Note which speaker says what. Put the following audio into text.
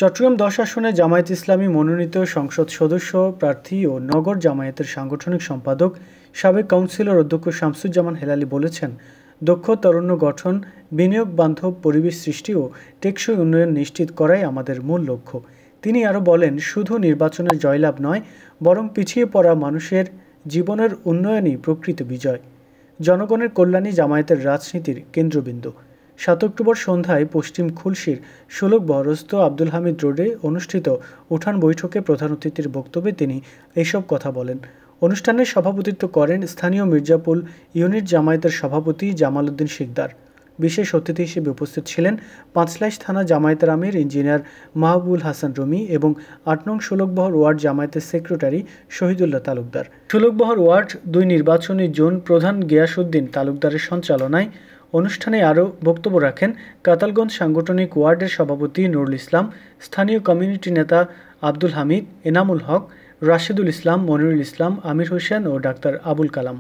Speaker 1: চট্টগ্রাম ১০ আসনে জামায়াত ইসলামী মনোনীত সংসদ সদস্য প্রার্থী ও নগর জামায়াতের সাংগঠনিক সম্পাদক সাবেক কাউন্সিলর অধ্যক্ষ শামসুজ্জামান হেলালী বলেছেন, দক্ষ তারুণ্য গঠন, বিনিয়োগ বান্ধব পরিবেশ সৃষ্টি ও টেকসই উন্নয়ন নিশ্চিত করাই আমাদের মূল লক্ষ্য। তিনি আরও বলেন, শুধু নির্বাচনের জয়লাভ নয়, বরং পিছিয়ে পড়া মানুষের জীবনের উন্নয়নই প্রকৃত বিজয়। জনগণের কল্যাণই জামায়াতের রাজনীতির কেন্দ্রবিন্দু। ৭ অক্টোবর সন্ধ্যায় পশ্চিম খুলশীর ষোলক বহরস্থ আব্দুল হামিদ রোডে অনুষ্ঠিত উঠান বৈঠকে প্রধান অতিথির বক্তব্যে তিনি এসব কথা বলেন। অনুষ্ঠানে সভাপতিত্ব করেন স্থানীয় মির্জাপুল ইউনিট জামায়াতের সভাপতি জামাল উদ্দিন শিকদার। বিশেষ অতিথি হিসেবে উপস্থিত ছিলেন পাঁচলাইশ থানা জামায়াতের আমির ইঞ্জিনিয়ার মাহবুবুল হাসান রুমি এবং ৮ নং ষোলকবহর ওয়ার্ড জামায়াতের সেক্রেটারি শহীদুল্লাহ তালুকদার। ষোলকবহর ওয়ার্ড ২ নির্বাচনী জোন প্রধান গিয়াসউদ্দিন তালুকদারের সঞ্চালনায় অনুষ্ঠানে আরও বক্তব্য রাখেন কাতালগঞ্জ সাংগঠনিক ওয়ার্ডের সভাপতি নুরুল ইসলাম, স্থানীয় কমিউনিটি নেতা আব্দুল হামিদ, এনামুল হক, রাশেদুল ইসলাম, মনিরুল ইসলাম, আমির হোসেন ও ডাক্তার আবুল কালাম।